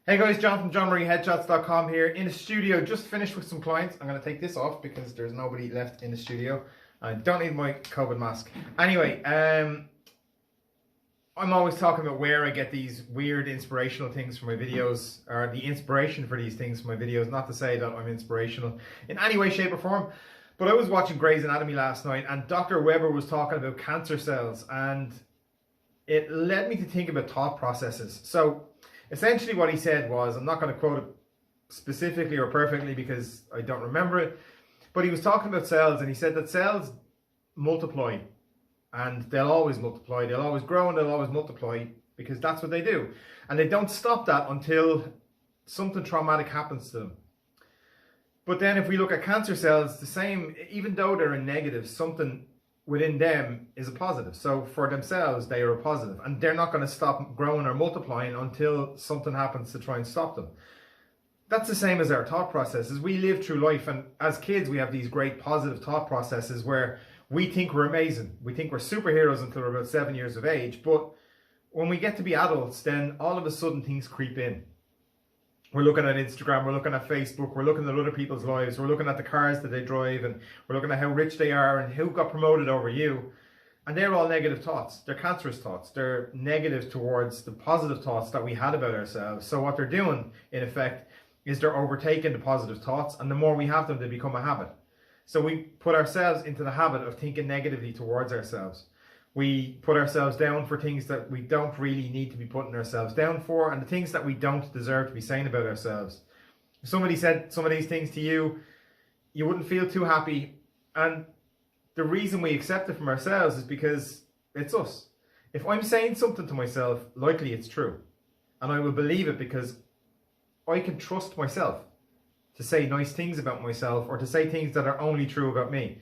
Hey guys, John from JohnMurrayHeadshots.com here in the studio. Just finished with some clients. I'm going to take this off because there's nobody left in the studio. I don't need my COVID mask. Anyway, I'm always talking about where I get these weird inspirational things for my videos, or the inspiration for these things for my videos. Not to say that I'm inspirational in any way, shape or form, but I was watching Grey's Anatomy last night and Dr. Weber was talking about cancer cells, and it led me to think about thought processes. So essentially what he said was, I'm not going to quote it specifically or perfectly because I don't remember it, but he was talking about cells, and he said that cells multiply, and they'll always multiply, they'll always grow, and they'll always multiply because that's what they do. And they don't stop that until something traumatic happens to them. But then if we look at cancer cells, the same, even though they're a negative, something within them is a positive. So for themselves, they are a positive, and they're not going to stop growing or multiplying until something happens to try and stop them. That's the same as our thought processes. We live through life, and as kids, we have these great positive thought processes where we think we're amazing. We think we're superheroes until we're about 7 years of age. But when we get to be adults, then all of a sudden things creep in. We're looking at Instagram, we're looking at Facebook, we're looking at other people's lives, we're looking at the cars that they drive, and we're looking at how rich they are and who got promoted over you. And they're all negative thoughts. They're cancerous thoughts. They're negative towards the positive thoughts that we had about ourselves. So what they're doing, in effect, is they're overtaking the positive thoughts, and the more we have them, they become a habit. So we put ourselves into the habit of thinking negatively towards ourselves. We put ourselves down for things that we don't really need to be putting ourselves down for, and the things that we don't deserve to be saying about ourselves. If somebody said some of these things to you, you wouldn't feel too happy. And the reason we accept it from ourselves is because it's us. If I'm saying something to myself, likely it's true. And I will believe it because I can trust myself to say nice things about myself, or to say things that are only true about me.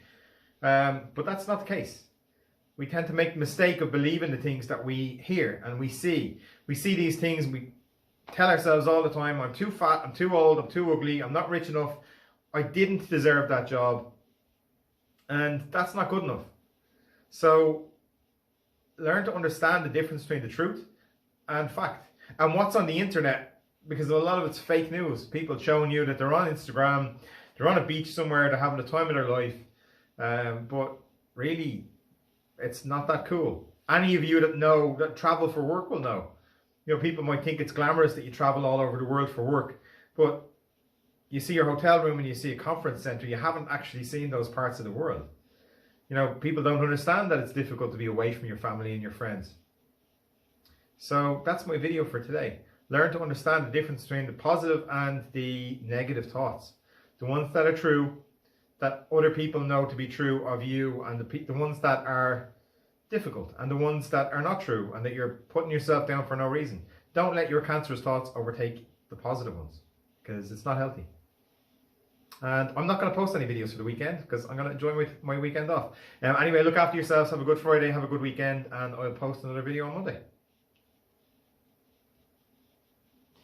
But that's not the case. We tend to make the mistake of believing the things that we hear and we see. We see these things and we tell ourselves all the time, I'm too fat, I'm too old, I'm too ugly, I'm not rich enough, I didn't deserve that job. And that's not good enough. So learn to understand the difference between the truth and fact. And what's on the internet, because a lot of it's fake news. People showing you that they're on Instagram, they're on a beach somewhere, they're having the time of their life. But really, it's not that cool. Any of you that travel for work will know. You know, people might think it's glamorous that you travel all over the world for work, but you see your hotel room and you see a conference center, you haven't actually seen those parts of the world. You know, people don't understand that it's difficult to be away from your family and your friends. So that's my video for today. Learn to understand the difference between the positive and the negative thoughts. The ones that are true, that other people know to be true of you, and the ones that are difficult, and the ones that are not true, and that you're putting yourself down for no reason. Don't let your cancerous thoughts overtake the positive ones, because it's not healthy. And I'm not going to post any videos for the weekend because I'm going to enjoy my weekend off. Anyway, look after yourselves, have a good Friday, have a good weekend, and I'll post another video on Monday.